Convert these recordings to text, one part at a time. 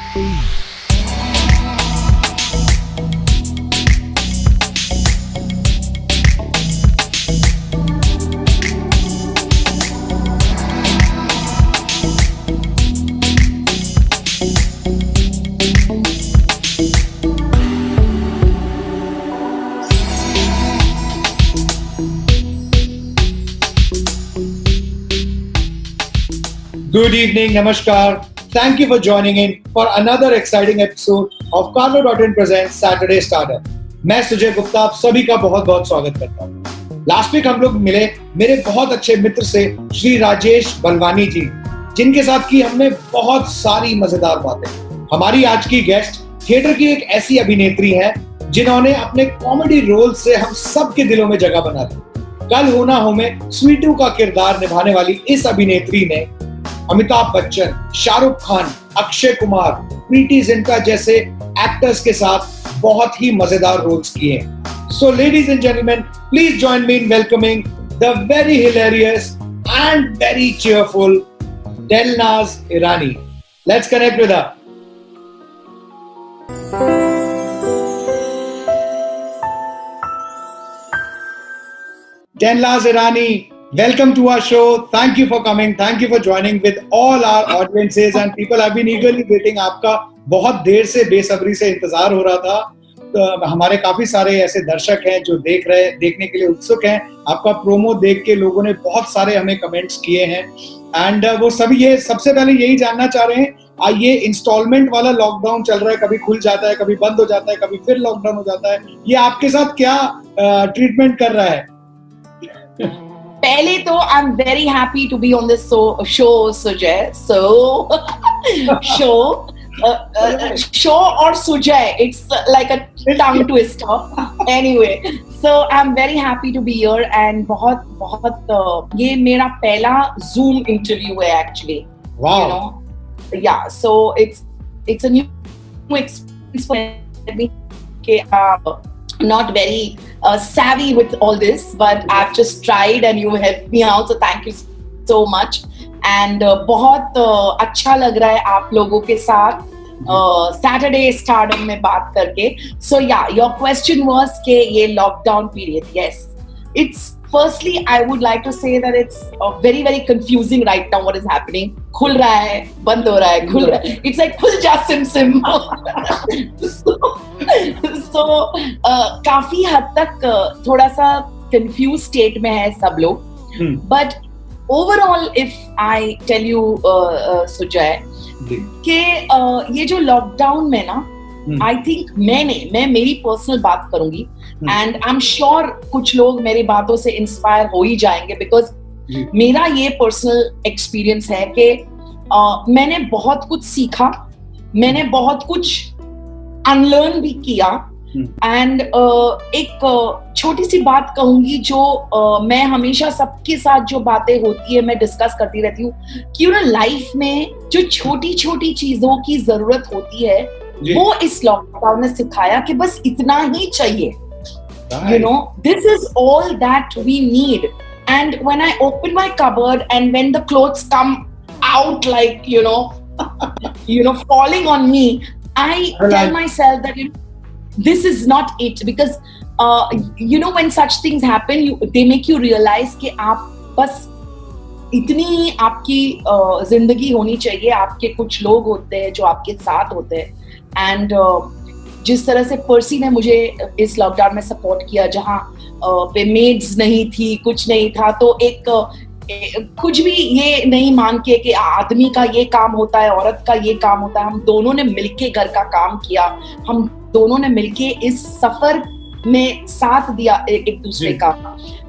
Good evening, Namaskar. Thank you for joining in for another exciting episode of Carlo.in presents Saturday Startup. मैं सुजय गुप्ता आप सभी का बहुत बहुत स्वागत करता हूँ। लास्ट वीक हम लोग मिले मेरे बहुत अच्छे मित्र से श्री राजेश बलवानी जी, जिनके साथ की हमने बहुत सारी मजेदार बातें। हमारी आज की गेस्ट थिएटर की एक ऐसी अभिनेत्री है जिन्होंने अपने कॉमेडी रोल से हम सबके दिलों में जगह बना ली। कल हो ना हो में स्वीटू का किरदार निभाने वाली इस अभिनेत्री ने अमिताभ बच्चन, शाहरुख खान, अक्षय कुमार, प्रीति जिंटा जैसे एक्टर्स के साथ बहुत ही मजेदार रोल्स किए। So ladies and gentlemen, please join me in welcoming the very hilarious and very cheerful Delnaz Irani. Let's connect with her. Delnaz Irani, welcome to our show. Thank you for coming. Thank you for joining with all our audiences and people have been eagerly waiting. आपका बहुत देर से बेसब्री से इंतजार हो रहा था। तो हमारे काफी सारे ऐसे दर्शक हैं जो देखने के लिए उत्सुक हैं। आपका प्रोमो देख के लोगों ने बहुत सारे हमें कमेंट्स किए हैं एंड वो सभी ये सबसे पहले यही जानना चाह रहे हैं, ये इंस्टॉलमेंट वाला लॉकडाउन चल रहा है, कभी खुल जाता है, कभी बंद हो जाता है, कभी फिर लॉकडाउन हो जाता है, ये आपके साथ क्या ट्रीटमेंट कर रहा है? पहले तो I am very happy to be on this show Sujay. Show और Sujay, it's like a tongue twister. Anyway, so I am very happy to be here and बहुत ये मेरा पहला जूम इंटरव्यू है actually. Wow, you know, yeah, so it's a new experience for me के not very savvy with all this, but I've just tried and you helped me out, so thank you so much. And बहुत अच्छा लग रहा है आप लोगों के साथ Saturday Stardom में बात करके. So yeah, your question was कि ये lockdown period. Yes, it's firstly I would like to say that it's very very confusing right now what is happening. खुल रहा है, बंद हो रहा है, खुल रहा है. It's like खुल जा सिम. So काफी हद तक थोड़ा सा confused state में है सब लोग. But overall, if I tell you Sujay कि ये जो लॉकडाउन में ना, I think मैं मेरी पर्सनल बात करूंगी and I'm sure कुछ लोग मेरी बातों से इंस्पायर हो ही जाएंगे because मेरा ये पर्सनल एक्सपीरियंस है कि मैंने बहुत कुछ सीखा, मैंने बहुत कुछ अनलर्न भी किया एंड एक छोटी सी बात कहूंगी जो मैं हमेशा सबके साथ जो बातें होती है मैं डिस्कस करती रहती हूँ कि ना लाइफ में जो छोटी छोटी चीजों की जरूरत होती है वो इस लॉकडाउन ने सिखाया कि बस इतना ही चाहिए. You know, this is all that we need. And when I open my cupboard and when the clothes come out like, you know, falling on me, I tell myself that this is not it, because you know, when such things happen, they make you realize कि आप बस इतनी ही आपकी जिंदगी होनी चाहिए. आपके कुछ लोग होते हैं जो आपके साथ होते हैं एंड जिस तरह से पर्सी ने मुझे इस लॉकडाउन में सपोर्ट किया, जहाँ पे मेड्स नहीं थी, कुछ नहीं था, तो एक कुछ भी ये नहीं मान के कि आदमी का ये काम होता है, औरत का ये काम होता है. हम दोनों ने मिलके घर का काम किया, हम दोनों ने मिलके इस सफर में साथ दिया एक दूसरे का.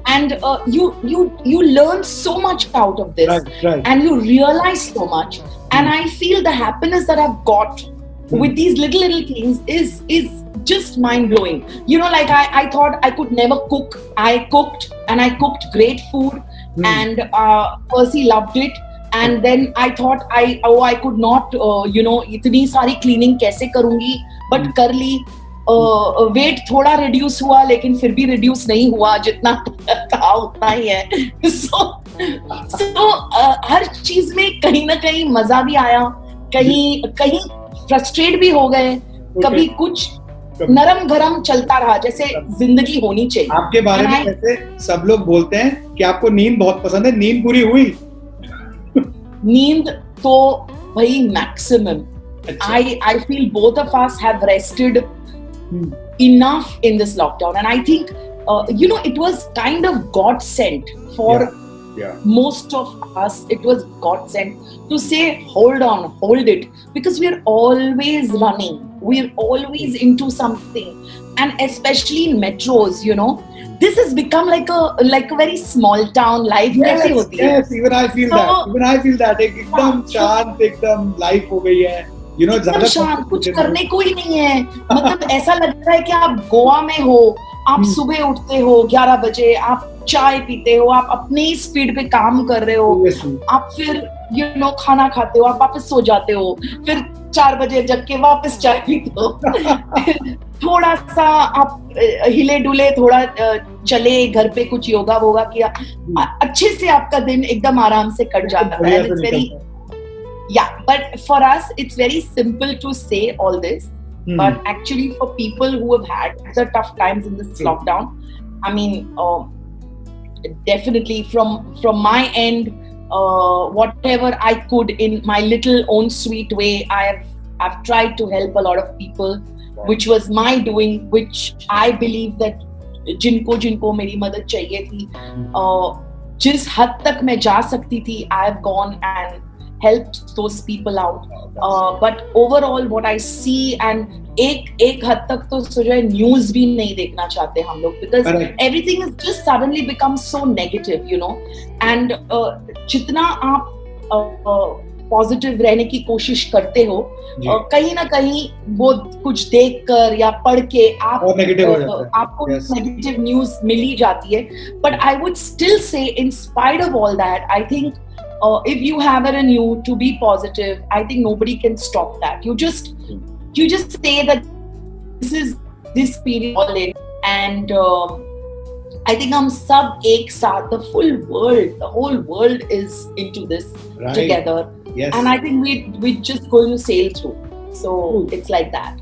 And you learn so much out of this, right. And you realize so much. And I feel the happiness that I've got with these little things is just mind blowing. You know, like I thought I could never cook. I cooked and I cooked great food, and Percy loved it. And then I thought I could not, you know, इतनी सारी cleaning कैसे करूँगी, but कर ली. Wait थोड़ा reduce हुआ, लेकिन फिर भी रिड्यूस नहीं हुआ, जितना था उतना ही है. So, हर चीज में कहीं ना कहीं मजा भी आया कहीं कहीं फ्रस्ट्रेट भी हो गए, कभी कुछ नरम गरम चलता रहा, जैसे जिंदगी होनी चाहिए। आपके बारे में वैसे सब लोग बोलते हैं कि आपको नींद बहुत पसंद है, नींद पूरी हुई? नींद तो भाई maximum. I feel both of us have rested enough in this lockdown, and I think it was kind of God sent for most of us. It was God sent to say, hold on, hold it, because we are always running, we are always into something, and especially in metros, this has become like a very small town life. Yes, even I feel that एकदम शांत, एकदम life हो गई है, ज्यादा शांत, कुछ करने को ही नहीं है। मतलब ऐसा लगता है कि आप गोवा में हो, आप सुबह उठते हो 11 बजे, आप चाय पीते हो, आप अपनी स्पीड पे काम कर रहे हो, आप फिर खाना खाते हो, आप वापस सो जाते हो, फिर 4 बजे जग के वापस चाय पीते हो। थोड़ा सा आप हिले डुले, थोड़ा चले, घर पे कुछ योगा वोगा किया, अच्छे से आपका दिन एकदम आराम से कट जाता है। It's very, but for us it's very simple to say all this, but actually for people who have had the tough times in this lockdown, I mean, definitely from my end, whatever I could in my little own sweet way, I've tried to help a lot of people, which was my doing, which I believe that जिनको मेरी मदद चाहिए थी, जिस हद तक मैं जा सकती थी, I have gone and helped those people out. But overall what I see, and एक हद तक तो सुजय न्यूज़ भी नहीं देखना चाहते हम लोग, because everything has just suddenly become so negative, and जितना आप पॉजिटिव रहने की कोशिश करते हो, कहीं ना कहीं वो कुछ देख कर या पढ़ के आपको नेगेटिव न्यूज़ मिल ही जाती है। But I would still say, in spite of all that, I think if you have it in you to be positive, I think nobody can stop that. You just say that this is this period all in, and I think हम सब एक साथ, the whole world is into this together, and I think we just going to sail through. So it's like that.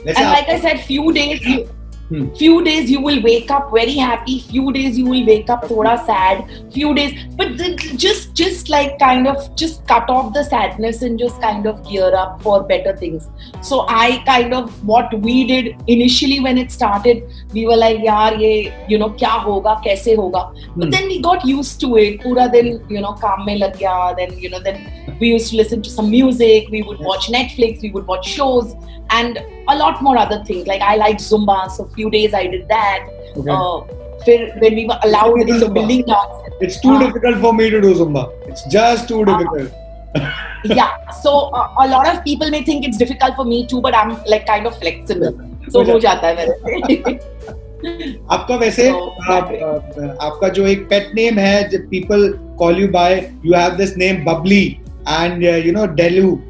And like I said, few days you will wake up very happy, few days you will wake up thoda sad, few days, but just like kind of just cut off the sadness and just kind of gear up for better things. So I kind of, what we did initially when it started, we were like, yaar ye kya hoga, kaise hoga, but then we got used to it. Pura din kaam mein lag gaya, then we used to listen to some music, we would watch Netflix, we would watch shows, and a lot more other things. Like I liked Zumba, so few days I did that. When we were allowed in the building dance. It's too difficult for me to do Zumba. It's just too difficult. So a lot of people may think it's difficult for me too, but I'm like kind of flexible. So हो जाता है मेरे से। आपका वैसे आपका जो एक पेट नेम है, जब people call you by, you have this name Bubbly and Delu.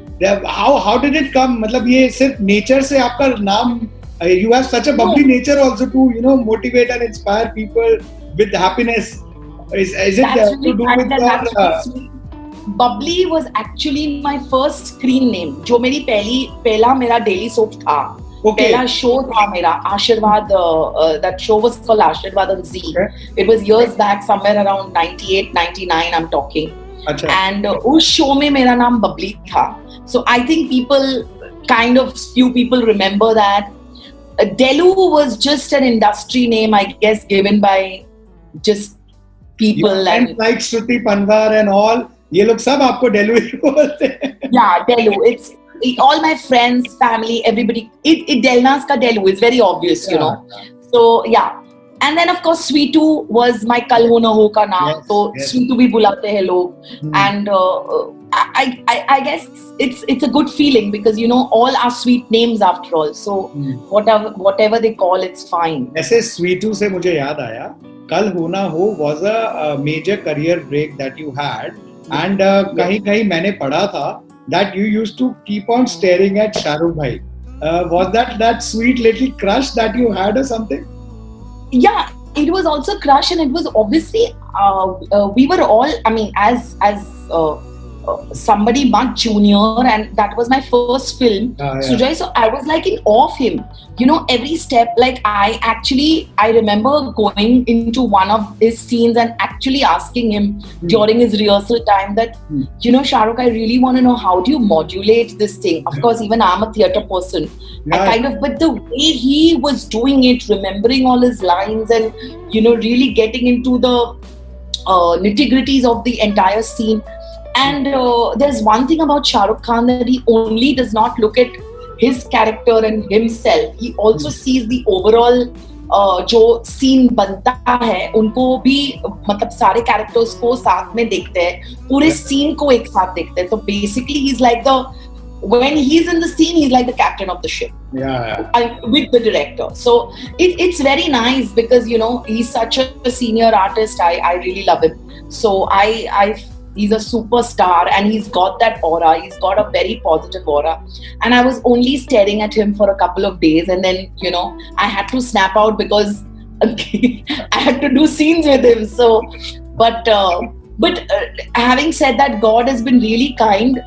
How did it come? मतलब ये सिर्फ नेचर से आपका नाम, you have such a bubbly nature also to motivate and inspire people with happiness. Is it to do with your Bubbly was actually my first screen name. जो मेरी पहला मेरा daily soap था, पहला show था मेरा आशीर्वाद, that show was called आशीर्वाद on Z. It was years back, somewhere around 98, 99 I'm talking. And उस शो में मेरा नाम बबली था. So I think few people remember that. Delu was just an industry name, I guess, given by just people. And like Shruti Panwar and all, ये लोग सब आपको Delu ही बोलते हैं. Yeah, Delu. It's all my friends, family, everybody. Delna's का Delu is very obvious, So yeah. And then of course Sweetu was my Kal Ho Na Ho ka naam, so Sweetu bhi bulate hain log, and I guess it's a good feeling, because all are sweet names after all, so whatever they call, it's fine. ऐसे Sweetu से मुझे याद आया, Kal Ho Na Ho was a major career break that you had, and कहीं मैंने पढ़ा था that you used to keep on staring at Shahrukh bhai. Was that sweet little crush that you had or something? Yeah, it was also crush, and it was obviously we were all, I mean, as somebody much junior, and that was my first film, Sujay. So I was like in awe of him. You know, every step. Like I remember going into one of his scenes and actually asking him during his rehearsal time that, you know, Shahrukh, I really want to know how do you modulate this thing. Of course, even I'm a theatre person. But the way he was doing it, remembering all his lines, and you know, really getting into the nitty-gritties of the entire scene. And there's one thing about Shah Rukh Khan, that he only does not look at his character and himself. He also sees the overall जो scene बनता है, उनको भी मतलब सारे characters को साथ में देखते हैं, पूरे सीन को एक साथ देखते हैं. तो basically he's like when he's in the scene, he's like the captain of the ship. With the director. So it's very nice because, you know, he's such a senior artist. I really love him. So he's a superstar, and he's got that aura. He's got a very positive aura. And I was only staring at him for a couple of days, and then, you know, I had to snap out because I had to do scenes with him. So, but having said that, God has been really kind.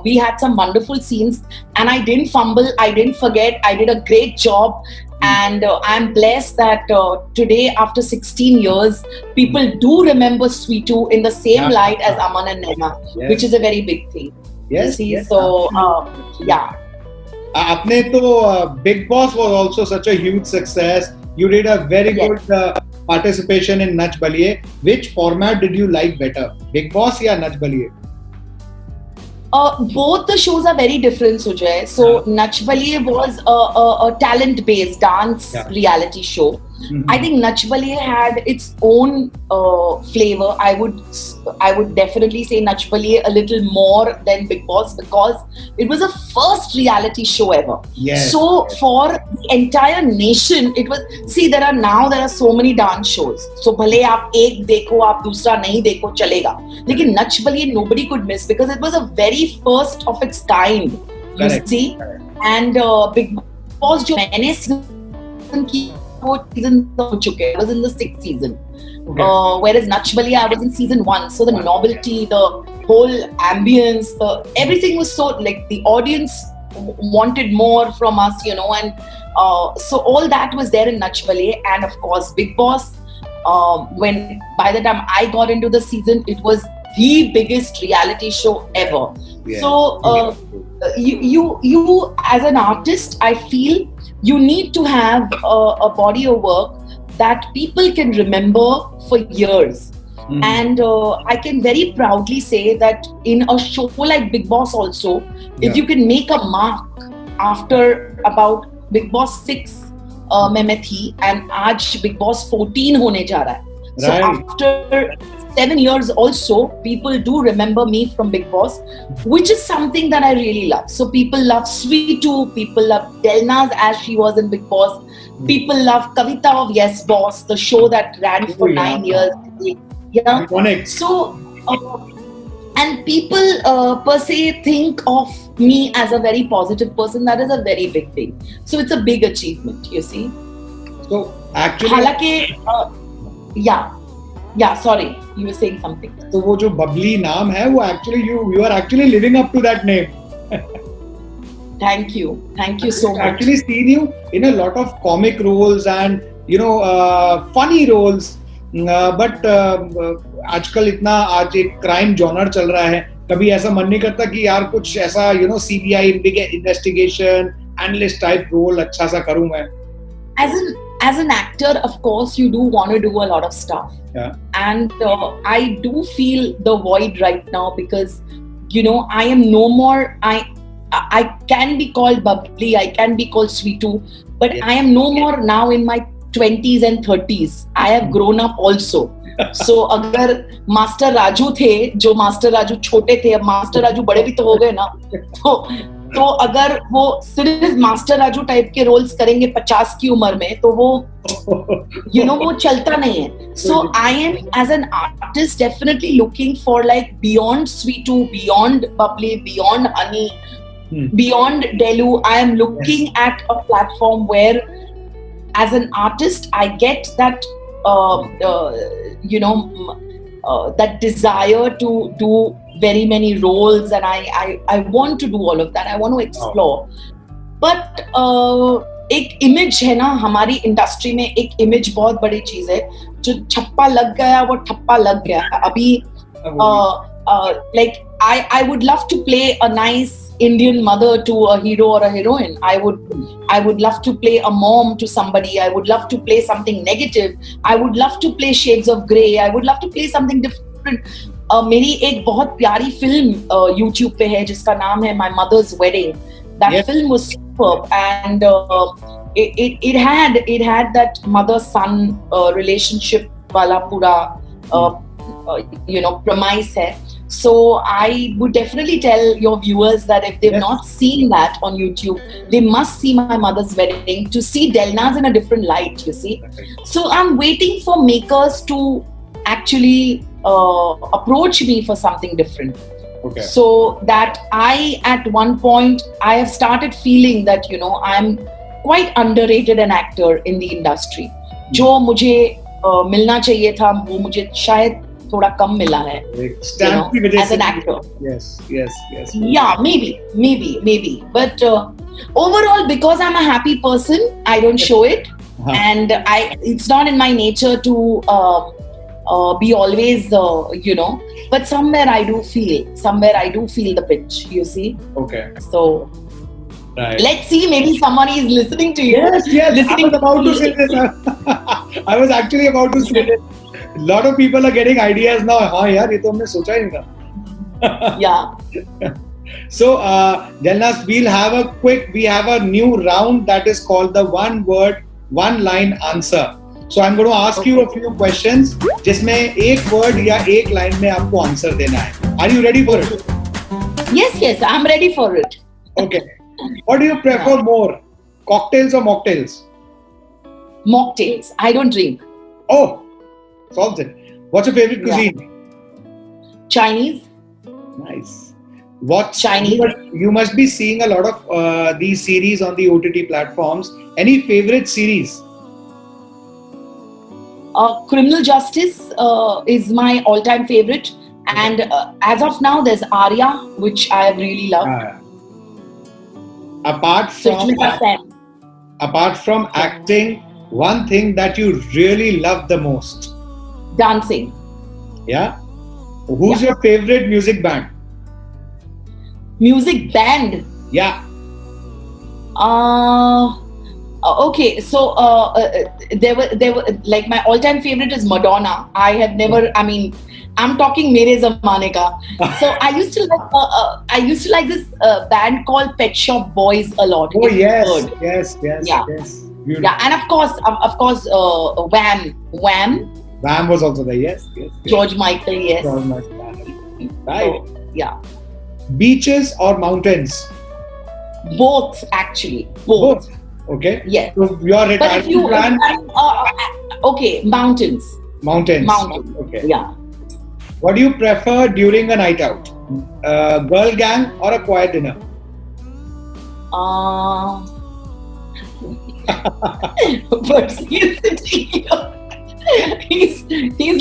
We had some wonderful scenes, and I didn't fumble, I didn't forget, I did a great job. And I'm blessed that today, after 16 years, people do remember Sweetu in the same light as Aman and Naina, which is a very big thing. Yes. So, yeah. Apne to Bigg Boss was also such a huge success. You did a very good participation in Nach Baliye. Which format did you like better, Bigg Boss or Nach Baliye? Both the shows are very different, Sujay. So Nach Baliye was a talent-based dance reality show. I think Nach Baliye had its own flavor. I would definitely say Nach Baliye a little more than Bigg Boss because it was a first reality show ever. So for the entire nation, it was. See, there are so many dance shows. So bhale aap ek dekho, aap dusra nahi dekho, chalega. Lekin Nach Baliye nobody could miss because it was a very first of its kind. You see, and Bigg Boss jo maine season ki seasons ho chuke. I was in the 6th season. Whereas Nach Baliye, I was in season 1. So the novelty, the whole ambience, everything was so, like, the audience wanted more from us, you know, and so all that was there in Nach Baliye. And of course, Bigg Boss, by the time I got into the season, it was the biggest reality show ever. So you as an artist, I feel you need to have a body of work that people can remember for years. And I can very proudly say that in a show like Bigg Boss also, if you can make a mark after about Bigg Boss 6 में थी, and आज Bigg Boss 14 होने जा रहा है. So after 7 years also, people do remember me from Bigg Boss, which is something that I really love. So people love Sweetu, people love Delnaz as she was in Bigg Boss. People love Kavita of Yes Boss, the show that ran for 9 years. So, and people per se think of me as a very positive person. That is a very big thing. So it's a big achievement, you see. So actually, yeah, sorry, you were saying something. So वो जो bubbly नाम है, वो actually you are actually living up to that name. Thank you so much. I've actually seen you in a lot of comic roles and, you know, funny roles. But आजकल इतना आज एक crime genre चल रहा है, कभी ऐसा मन नहीं करता कि यार कुछ ऐसा, you know, CBI investigation analyst type role अच्छा सा करूँ मैं? As an actor, of course, you do want to do a lot of stuff. And I do feel the void right now because, you know, I am no more. I can be called bubbly, I can be called Sweetu, but I am no more now in my 20s and 30s. I have grown up also. So अगर master Raju थे, जो master Raju छोटे थे, अब master Raju बड़े भी तो हो गए ना, तो अगर वो सिर्फ मास्टर राजू टाइप के रोल्स करेंगे 50 की उम्र में, तो वो वो चलता नहीं है. So I am, as an artist, definitely looking for like beyond Sweetu, beyond bubbly, beyond honey, beyond Delu. I am looking at a platform where, as an artist, I get that that desire to do very many roles, and I want to do all of that. I want to explore. But एक image है ना हमारी industry में, एक image बहुत बड़ी चीज है. जो छप्पा लग गया वो ठप्पा लग गया. अभी like I would love to play a nice Indian mother to a hero or a heroine. I would love to play a mom to somebody. I would love to play something negative. I would love to play Shades of Grey. I would love to play something different. मेरी एक बहुत प्यारी film YouTube पे है जिसका नाम है My Mother's Wedding. That film was superb, and it had that mother-son relationship वाला पूरा premise hai. So I would definitely tell your viewers that if they've not seen that on YouTube, they must see My Mother's Wedding to see Delnaz in a different light, you see. So I'm waiting for makers to actually approach me for something different. Okay. So that at one point I have started feeling that I'm quite underrated an actor in the industry. जो मुझे मिलना चाहिए था वो मुझे शायद थोड़ा कम मिला है, as an actor. Yes. Yeah, maybe. But overall, because I'm a happy person, I don't show it, and it's not in my nature to be always, But somewhere I do feel the pitch. You see. Okay. So. Right. Let's see, maybe someone is listening to you. Yes. I was about to say this. I was actually about to say this. A lot of people are getting ideas now. हाँ यार ये तो हमने सोचा ही नहीं था. Yeah. So, Delnaz, we have a new round that is called the one word, one line answer. So I'm going to ask you a few questions जिसमें एक word या एक line में आपको answer देना है. Are you ready for it? Yes, I'm ready for it. Okay. What do you prefer more, cocktails or mocktails? Mocktails. I don't drink. Oh, solves it. What's your favorite cuisine? Chinese. Nice. What's Chinese? You must be seeing a lot of these series on the OTT platforms. Any favorite series? Criminal Justice is my all-time favorite, and as of now, there's Arya, which I really love. Apart from acting, one thing that you really love the most? Dancing. Yeah? Who's your favorite music band? Music band? Yeah. Okay, so there were like my all-time favorite is Madonna. I'm talking mere zamane ka. So I used to like this band called Pet Shop Boys a lot. Oh yes. Yeah. Beautiful. Yeah, and of course, Wham. Wham was also there. Yes. George Michael. Yes. George Michael. Right. So, yeah. Beaches or mountains? Both, actually. Both. Okay. Yes. So your retirement plan? Okay, mountains. Mountains. Okay. Yeah. What do you prefer during a night out? Girl gang or a quiet dinner? Percy is sitting here. He's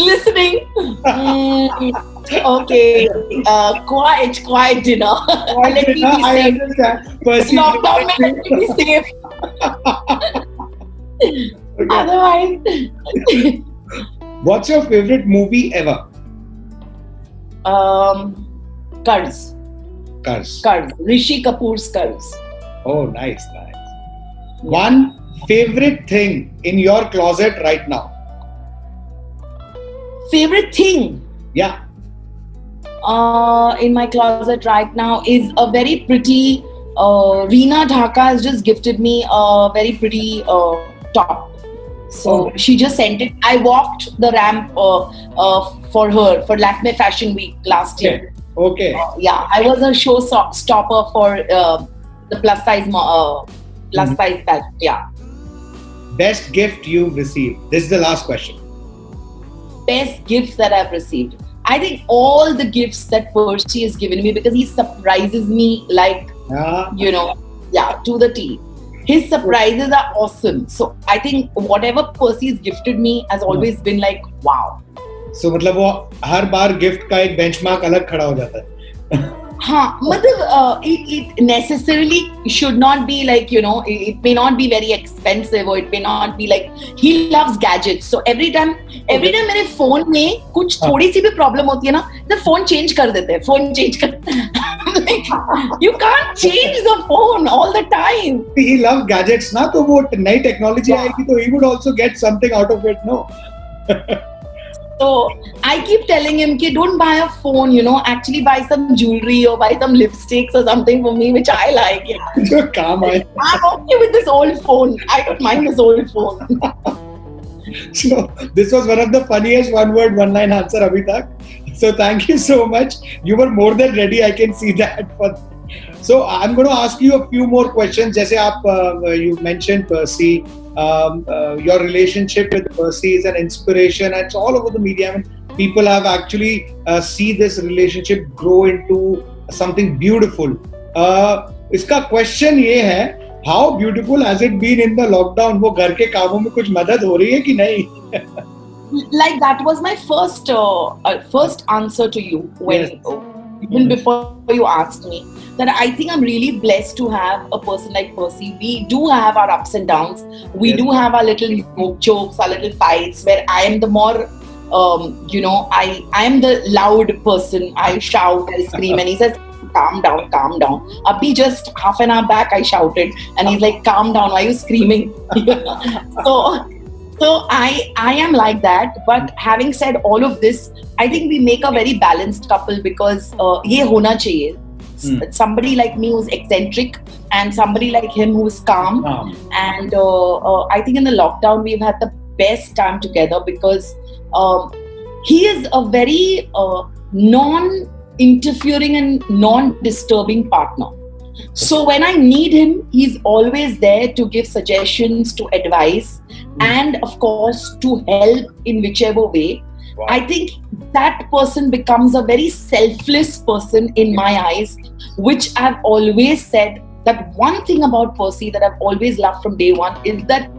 listening. Okay. Quiet dinner. Quiet dinner, I understand. Percy, lockdown may let me be safe. Okay. Otherwise. What's your favorite movie ever? Curse. Rishi Kapoor's Curse. Oh, nice. One favorite thing in your closet right now? Favorite thing? Yeah. In my closet right now is a very pretty Reena Dhaka has just gifted me a very pretty top. So she just sent it. I walked the ramp for her for Lakme Fashion Week last year. Okay. Yeah, I was a showstopper for the plus size bag. Yeah. Best gift you've received? This is the last question. Best gifts that I've received. I think all the gifts that Percy has given me, because he surprises me like, to the T. His surprises are awesome. So I think whatever Percy has gifted me has always been like, wow. So मतलब वो हर बार gift का एक benchmark अलग खड़ा हो जाता है. हाँ, मतलब it necessarily should not be like, you know, it may not be very expensive or it may not be like, he loves gadgets. So every time मेरे फोन में कुछ थोड़ी सी भी प्रॉब्लम होती है ना, तो फोन चेंज कर देते हैं, फोन चेंज कर. Like, you can't change the phone all the time. He loves gadgets ना, तो वो नई टेक्नोलॉजी आएगी तो he would also get something out of it, no? So I keep telling him, "Ki don't buy a phone, you know. Actually, buy some jewelry or buy some lipsticks or something for me, which I like." जो काम आए. I'm okay with this old phone. I don't mind this old phone. So this was one of the funniest one-word, one-line answer अभी तक. So thank you so much. You were more than ready. I can see that. So I'm going to ask you a few more questions. जैसे आप you mentioned Percy. Your relationship with Percy is an inspiration. It's all over the media. I mean, people have actually see this relationship grow into something beautiful. इसका question ये है, how beautiful has it been in the lockdown? वो घर के कामों में कुछ मदद हो रही है कि नहीं? Like that was my first answer to you when even before you asked me, that I think I'm really blessed to have a person like Percy. We do have our ups and downs. We do have our little jokes, our little fights, where I am the more, you know, I am the loud person. I shout, I scream, and he says, calm down, calm down. Abhi just half an hour back, I shouted, and he's like, calm down, why are you screaming? So I am like that. But having said all of this, I think we make a very balanced couple because ye hona chahiye. Somebody like me who's eccentric and somebody like him who's calm. And I think in the lockdown we've had the best time together because he is a very non-interfering and non-disturbing partner. So when I need him, he's always there to give suggestions, to advise, and of course to help in whichever way. Wow. I think that person becomes a very selfless person in my eyes, which I've always said that one thing about Percy that I've always loved from day one is that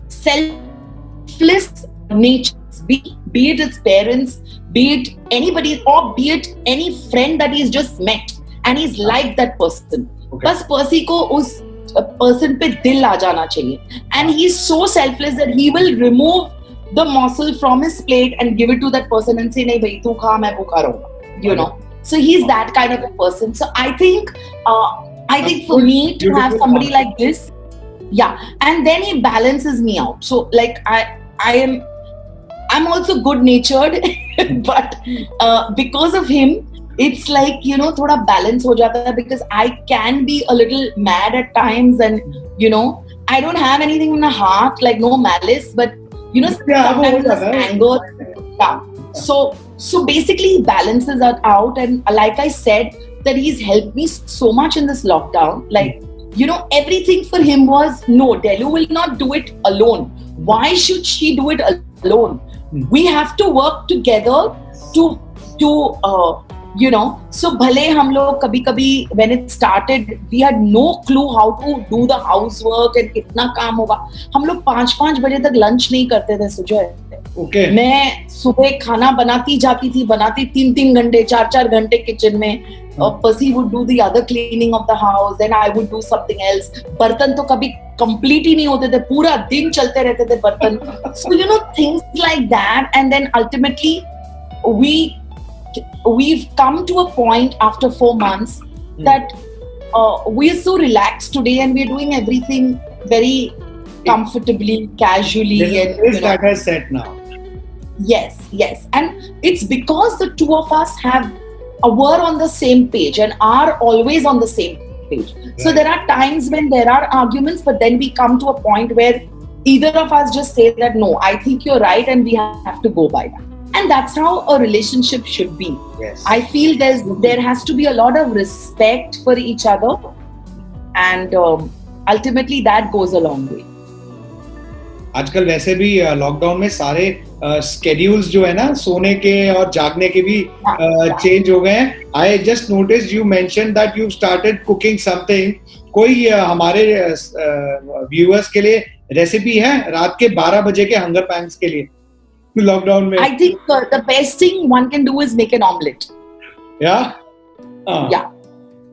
selfless nature, be it his parents, be it anybody, or be it any friend that he's just met and he's like that person. बस Percy को उस person पे दिल आ जाना चाहिए, and he's so selfless that he will remove the morsel from his plate and give it to that person and say, "नहीं भाई तू खा, मैं भूखा रहूँगा," you know. So he's that kind of a person. So I think for me to have somebody like this, yeah, and then he balances me out. So like I'm also good natured, but because of him, it's like, you know, thoda balance ho jata hai, because I can be a little mad at times, and you know, I don't have anything in my heart, like no malice, but you know, sometimes there's anger. Yeah. So basically he balances that out, and like I said, that he's helped me so much in this lockdown. Like, you know, everything for him was, no, Delu will not do it alone. Why should she do it alone? We have to work together to you know. So bhale hum log kabhi when it started, we had no clue how to do the housework and kitna kaam hoga. हम लोग 5-5 बजे तक lunch नहीं करते थे Sujay. Okay. मैं सुबह खाना बनाती जाती थी, बनाती 3-3 घंटे 4-4 घंटे किचन में. Percy would do the other cleaning of the house, then I would do something else. बर्तन तो कभी complete ही नहीं होते थे, पूरा दिन चलते रहते थे बर्तन. So you know, things like that, and then ultimately we've come to a point after 4 months that we're so relaxed today, and we're doing everything very comfortably, casually. That has set now. Yes, and it's because the two of us were on the same page and are always on the same page. Right. So there are times when there are arguments, but then we come to a point where either of us just say that, no, I think you're right, and we have to go by that. And that's how a relationship should be. Yes. I feel there has to be a lot of respect for each other, and ultimately that goes a long way. आजकल वैसे भी lockdown में सारे schedules जो है ना, सोने के और जागने के भी चेंज हो गए हैं. I just notice you mention that you started cooking something. कोई हमारे व्यूअर्स के लिए रेसिपी है रात के 12 बजे के हंगर पैंग्स के लिए? Lockdown में. I think the best thing one can do is make an omelette. Yeah. Yeah,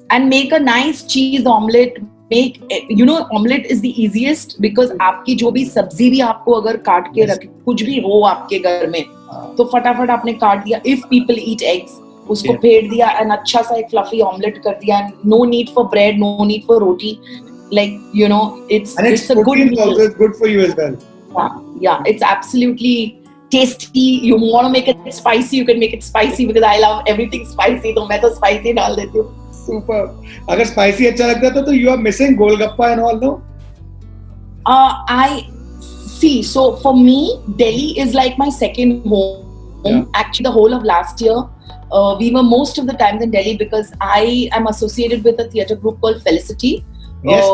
and make a nice cheese omelette. Make, you know, omelette is the easiest because आपकी जो भी सब्जी भी आपको अगर काट के रख, कुछ भी हो आपके घर में, तो फटाफट आपने काट दिया. If people eat eggs, उसको फेंट दिया and अच्छा सा एक fluffy omelette कर दिया. No need for bread, no need for roti. Like, you know, it's a good meal. Also, it's good for you as well. Yeah, it's absolutely tasty. You want to make it spicy, you can make it spicy because I love everything spicy. तो मैं तो spicy डाल देती हूँ. Super. अगर spicy अच्छा लगता है तो you are missing golgappa and all, no? I see. So for me, Delhi is like my second home. Yeah. Actually, the whole of last year, we were most of the time in Delhi because I am associated with a theatre group called Felicity, yes.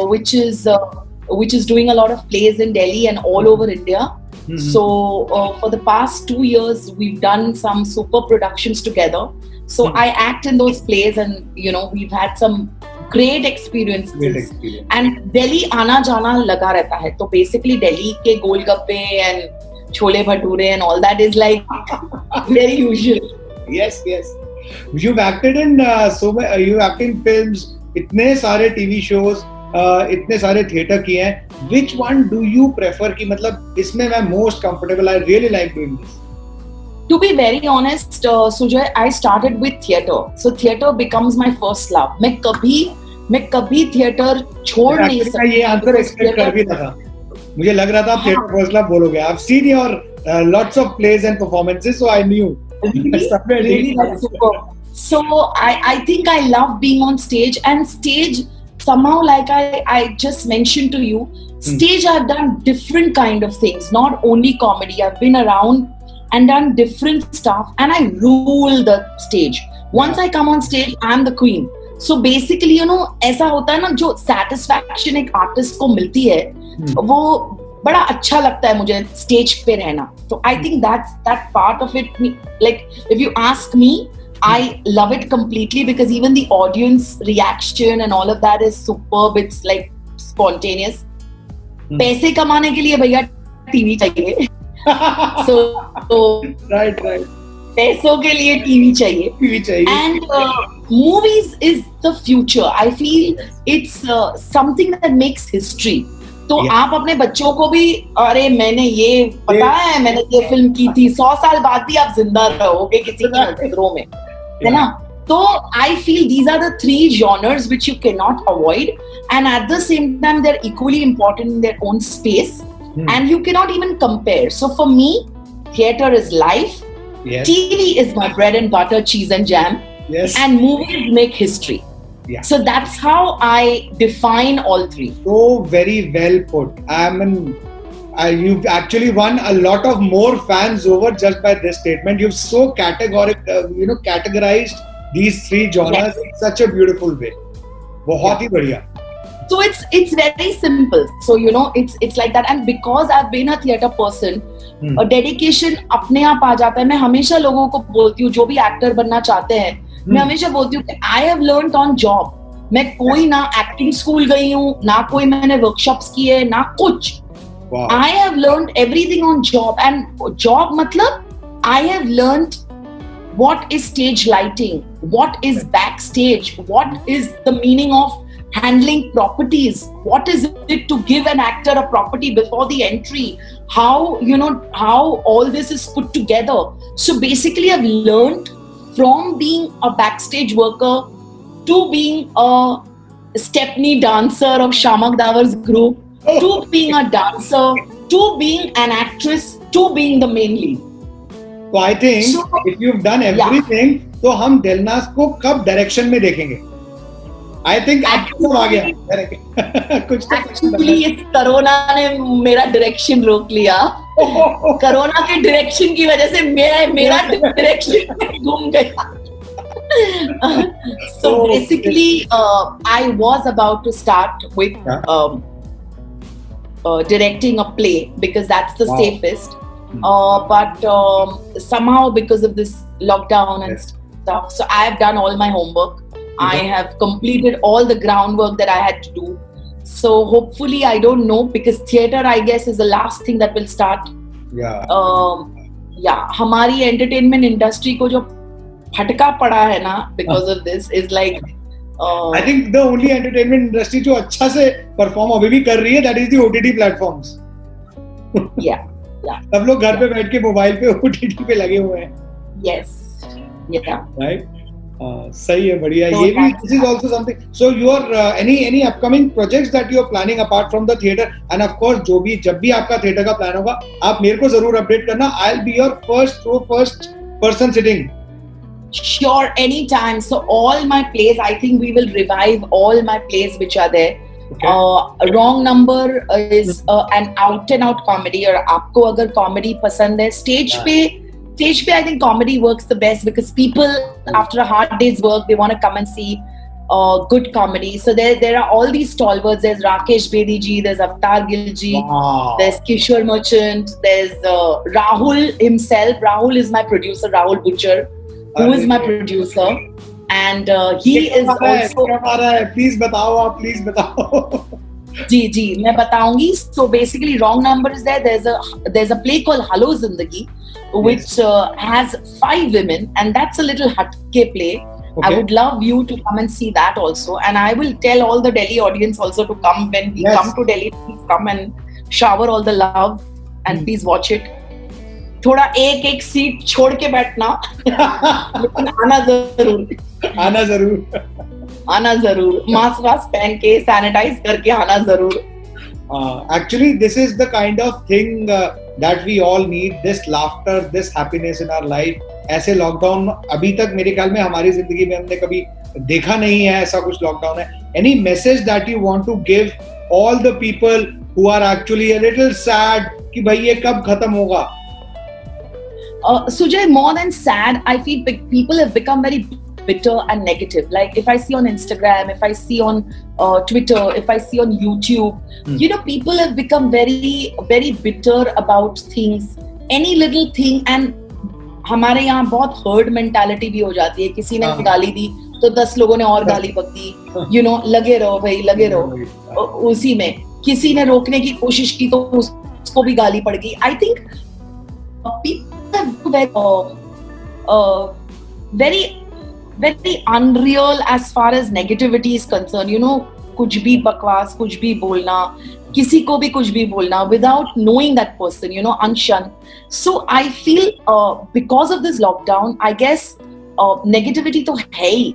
Which is doing a lot of plays in Delhi and all over India. Mm-hmm. So for the past 2 years, we've done some super productions together. So I act in those plays, and you know, we've had some great experiences. And Delhi आना जाना लगा रहता है. तो basically Delhi के गोलगप्पे and chole bhature and all that is like very usual. Yes. You've acted in you acted in films, इतने सारे TV shows, इतने सारे theatre किए हैं. Which one do you prefer? कि मतलब इसमें मैं most comfortable, I really like doing this. To be very honest, Sujay, I started with theatre. So theatre becomes my first love. मैं कभी theatre छोड़ नहीं सकती. ये आंसर एक्सपेक्ट कर भी रहा था. मुझे लग रहा था आप theatre first love बोलोगे. I've seen your lots of plays and performances, so I knew. Really, that's super. So I think I love being on stage, and stage somehow, like I just mentioned to you, stage I've done different kind of things, not only comedy. I've been around and done different stuff, and I rule the stage. Once I come on stage, I'm the queen. So basically, you know, ऐसा होता है ना, जो satisfaction एक artist को मिलती है, वो बड़ा अच्छा लगता है मुझे stage पे रहना. So I think that part of it, like if you ask me, I love it completely because even the audience reaction and all of that is superb. It's like spontaneous. पैसे कमाने के लिए भैया TV चाहिए. So right. पैसों के लिए TV चाहिए. And movies is the future. I feel it's something that makes history. तो आप अपने बच्चों को भी, अरे मैंने ये पता है, मैंने ये फिल्म की थी, 100 साल बाद भी आप जिंदा रहोगे किसी की नजरों में, है ना? तो I feel these are the 3 genres which you cannot avoid, and at the same time they're equally important in their own space. And you cannot even compare. So for me, theatre is life. Yes. TV is my bread and butter, cheese and jam. Yes. And movies make history. Yeah. So that's how I define all 3. So very well put. You've actually won a lot of more fans over just by this statement. You've so categorized these 3 genres in such a beautiful way. बहुत ही बढ़िया. So it's very simple. So you know, it's like that. And because I've been a theatre person, a dedication अपने आप आ जाता है. मैं हमेशा लोगों को बोलती हूँ, जो भी एक्टर बनना चाहते हैं, मैं हमेशा बोलती हूँ कि I have learned on job. मैं कोई ना एक्टिंग स्कूल गई हूँ, ना कोई मैंने वर्कशॉप्स किए, ना कुछ. Wow. I have learned everything on job. And job मतलब I have learned what is stage lighting, what is backstage, what is the meaning of handling properties, what is it to give an actor a property before the entry, how all this is put together. So basically I've learned from being a backstage worker to being a Stepney dancer of Shamak Davar's group, to being a dancer, to being an actress, to being the main lead. So I think if you've done everything, तो हम दिलनाज़ को कब direction में देखेंगे? I think आपको आ गया. कुछ Actually इस कोरोना ने मेरा डायरेक्शन रोक लिया. कोरोना के डायरेक्शन की वजह से मेरा डायरेक्शन घूम गया. So basically, I was about to start with directing a play because that's the safest. But somehow because of this lockdown and stuff, so I have done all my homework. I have completed all the groundwork that I had to do. So hopefully, I don't know, because theatre, I guess, is the last thing that will start. हमारी entertainment industry को जो फटका पड़ा है ना because of this is like I think the only entertainment industry जो अच्छा से परफॉर्म अभी भी कर रही है that is the OTT platforms. सब लोग घर पे बैठ के मोबाइल पे ओटीटी पे लगे हुए हैं. राइट. सही है, बढ़िया. ये भी this is also something. So your any upcoming projects that you are planning apart from the theatre, and of course जब भी आपका थिएटर का प्लान होगा आप मेरे को जरूर अपडेट करना. I will be your first person sitting. Sure, anytime. So all my plays, I think we will revive all my plays which are there. Okay. Wrong Number is an out and out comedy. और आपको अगर comedy पसंद है, stage पे I think comedy works the best because people after a hard day's work they want to come and see good comedy. So there are all these stalwarts. There's Rakesh Bedi ji, there's Avtar Gill ji, there's Kishore Merchant, there's Rahul himself. Rahul is my producer, Rahul Butcher, who is my producer, and he is also. Please बताओ आप, please बताओ. जी मैं बताऊंगी. So basically Wrong Number is there. There's a play called Hello Zindagi which has 5 women, and that's a little hatke play. Okay. I would love you to come and see that also, and I will tell all the Delhi audience also to come when we come to Delhi. Please come and shower all the love and please watch it. थोड़ा एक seat छोड़ के बैठना लेकिन आना जरूर mask पहन के सैनिटाइज करके आना जरूर. Actually this is the kind of thing that we all need, this laughter, this happiness in our life. ऐसे लॉकडाउन अभी तक मेरे ख्याल में हमारी जिंदगी में हमने कभी देखा नहीं है. ऐसा कुछ लॉकडाउन है. Any message that you want to give all the people who are actually a little sad कि भाई ये कब खत्म होगा? Sujay, more than sad, I feel people have become very bitter and negative. Like if I see on Instagram, if I see on Twitter, if I see on YouTube, you know, people have become very, very bitter about things, any little thing. And हमारे यहाँ बहुत herd mentality भी हो जाती है. किसी ने गाली दी तो 10 लोगों ने और गाली बक दी. You know, लगे रहो भाई, लगे रहो उसी में. किसी ने रोकने की कोशिश की तो उसको भी गाली पड़ गई. I think people very unreal as far as negativity is concerned. You know, कुछ भी बकवास, कुछ भी बोलना, किसी को भी कुछ भी बोलना without knowing that person, you know, unshan. So I feel because of this lockdown, I guess negativity तो है ही,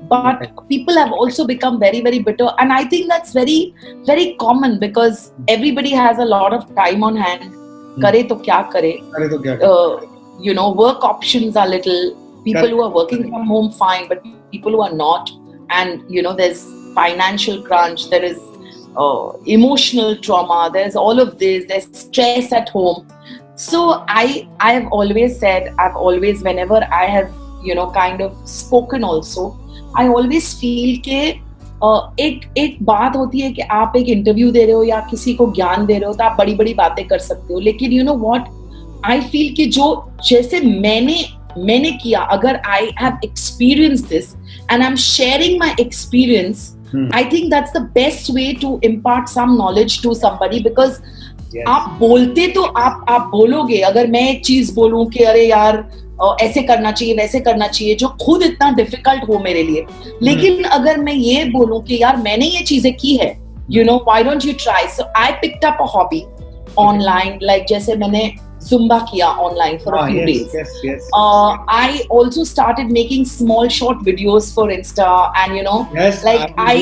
but people have also become very, very bitter, and I think that's very, very common because everybody has a lot of time on hand. करे तो क्या करे. You know, work options are little. People who are working from home fine, but people who are not, and you know, there's financial crunch, there is emotional trauma, there's all of this, there's stress at home. So I have always said, whenever I have, you know, kind of spoken also, I always feel के एक बात होती है कि आप एक interview दे रहे हो या किसी को ज्ञान दे रहे हो तो आप बड़ी बड़ी बातें कर सकते हो, लेकिन you know what I feel कि जो जैसे मैंने किया, अगर I have experience this and I am sharing my experience, I think that's the best way to impart some knowledge to somebody. Because आप बोलते तो आप बोलोगे, अगर मैं एक चीज बोलूं कि अरे यार ऐसे करना चाहिए वैसे करना चाहिए, जो खुद इतना डिफिकल्ट हो मेरे लिए, लेकिन अगर मैं ये बोलूं कि यार मैंने ये चीजें की है, you know, why don't you try. So I picked up a hobby online, like जैसे मैंने Zumba किया online for a few days. I also started making small short videos for Insta, and you know, like I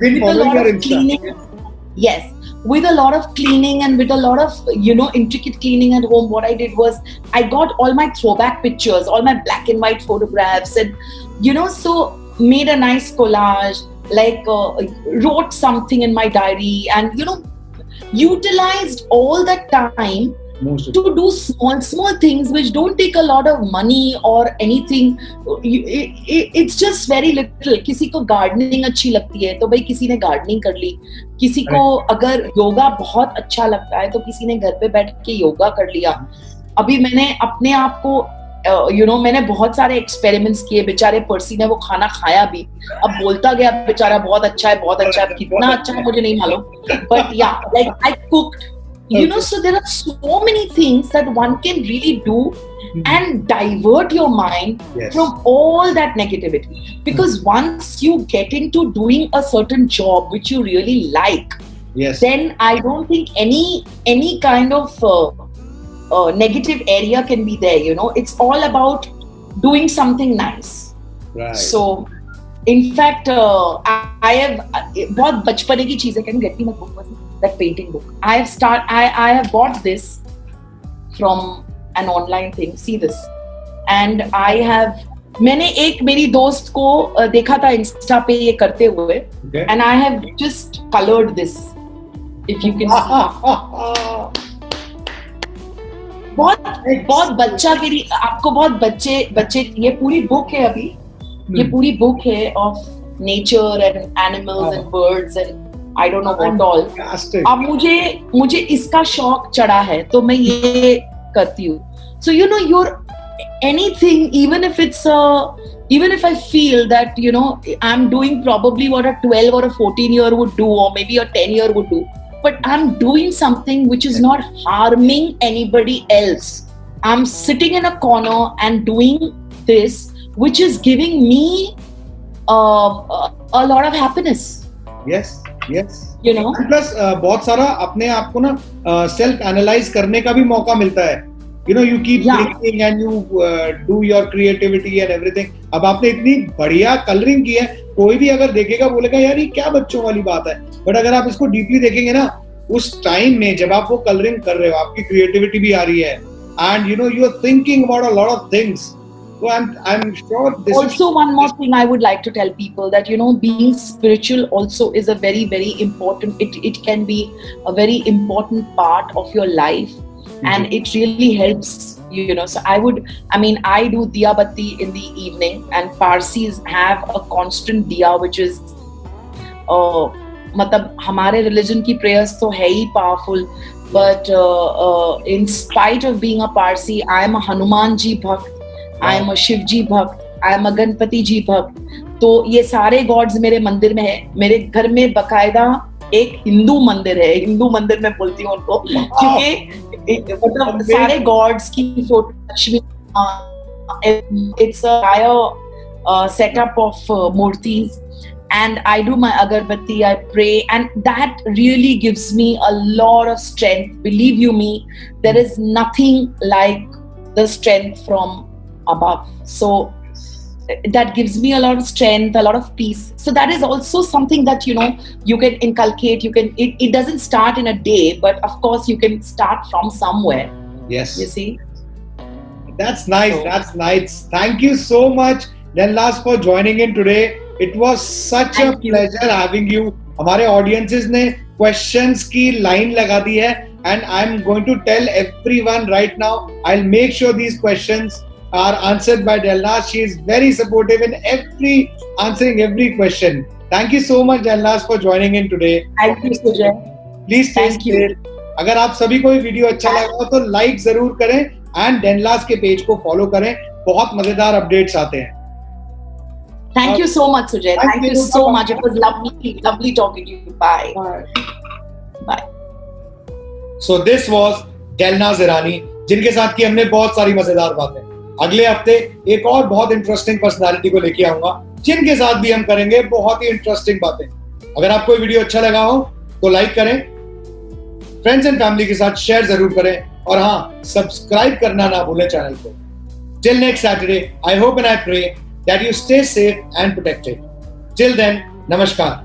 with a lot of cleaning. Yes, with a lot of cleaning and with a lot of, you know, intricate cleaning at home, what I did was I got all my throwback pictures, all my black and white photographs, and you know, so made a nice collage, like wrote something in my diary, and you know, utilized all that time to do small things which don't take a lot of money or anything. It's just very little. किसी को gardening अच्छी लगती है तो भाई किसी ने gardening कर ली, किसी को अगर योगा बहुत अच्छा लगता है तो किसी ने घर पे बैठ के योगा कर लिया. अभी मैंने अपने आप को you know, मैंने बहुत सारे एक्सपेरिमेंट्स किए. बेचारे पर्सी ने वो खाना खाया भी, अब बोलता गया बेचारा बहुत अच्छा है, कितना अच्छा है मुझे नहीं मालूम, बट या like I cooked You know, so there are so many things that one can really do and divert your mind Yes. from all that negativity. Because once you get into doing a certain job which you really like, Yes. then I don't think any kind of negative area can be there. You know, it's all about doing something nice. Right. So in fact, I have बहुत बचपने की चीज़ है. Can you get me my book? That painting book. I have bought this from an online thing. See this, and I have. मैंने एक मेरी दोस्त को देखा था इंस्टा पे ये करते हुए, Okay. and I have just colored this. If you can see. बहुत बच्चा के लिए आपको बहुत बच्चे ये पूरी बुक है अभी. ये पूरी बुक है of nature and animals and birds and I don't know what all. Fantastic. अब मुझे इसका शौक चढ़ा है तो मैं ये करती हूँ. So you know, you're anything, even if I feel that, you know, I'm doing probably what a 12 or a 14-year would do, or maybe a 10-year would do, but I'm doing something which is not harming anybody else. I'm sitting in a corner and doing this, which is giving me a lot of happiness. Yes. Yes. You know. And plus बहुत सारा अपने आप को ना self analyse करने का भी मौका मिलता है. You know, you keep thinking and you do your creativity and everything. अब आपने इतनी बढ़िया कलरिंग की है, कोई भी अगर देखेगा बोलेगा यार ये क्या बच्चों वाली बात है. बट अगर आप इसको डीपली देखेंगे ना, उस टाइम में जब आप वो कलरिंग कर रहे हो, आपकी क्रिएटिविटी भी आ रही है, and you know you are thinking about a lot of things. So I'm sure this also one more thing I would like to tell people, that you know, being spiritual also is a very, very important, it can be a very important part of your life, and it really helps, you know. So I do diya batti in the evening, and Parsis have a constant diya which is मतलब हमारे religion की prayers तो है ही powerful, but in spite of being a Parsi, I am a Hanuman ji भक्त, I am a Shiv जी भक्त, I am a Ganpati जी भक्त. तो ये सारे गॉड्स मेरे मंदिर में है. मेरे घर में बकायदा एक हिंदू मंदिर है. हिंदू मंदिर में बोलती हूँ उनको, क्योंकि मतलब सारे गॉड्स की photo, Lakshmi, it's a entire setup of murtis, and I do my agarbatti, I pray, and that really gives me a lot of strength. Believe you me, there is nothing like the strength from above. So that gives me a lot of strength, a lot of peace. So that is also something that, you know, you can inculcate. It doesn't start in a day, but of course you can start from somewhere. Yes. You see? That's nice. That's nice. Thank you so much, Danlas, for joining in today. It was such a pleasure having you. हमारे audiences ने questions की line लगा दी है, and I'm going to tell everyone right now, I'll make sure these questions are answered by Danlas. She is very supportive in answering every question. Thank you so much, Danlas, for joining in today. Thank you, Sujay. Please stay safe. अगर आप सभी को ये video अच्छा लगा हो तो like जरूर करें, एंड Danlas के पेज को फॉलो करें. बहुत मजेदार अपडेट्स आते हैं. Thank you so much, Sujay. Thank you so much. It was lovely talking to you. Bye. Bye. So this was Danlas Irani, जिनके साथ की हमने बहुत सारी मजेदार बातें. अगले हफ्ते एक और बहुत इंटरेस्टिंग पर्सनालिटी को लेके आऊंगा, जिनके साथ भी हम करेंगे बहुत ही इंटरेस्टिंग बातें. अगर आपको वीडियो अच्छा लगा हो तो लाइक करें, फ्रेंड्स एंड फैमिली के साथ शेयर जरूर करें, और हाँ, सब्सक्राइब करना ना भूलें चैनल को. Till next Saturday, I hope and I pray that you stay safe and protected. Till then, namaskar.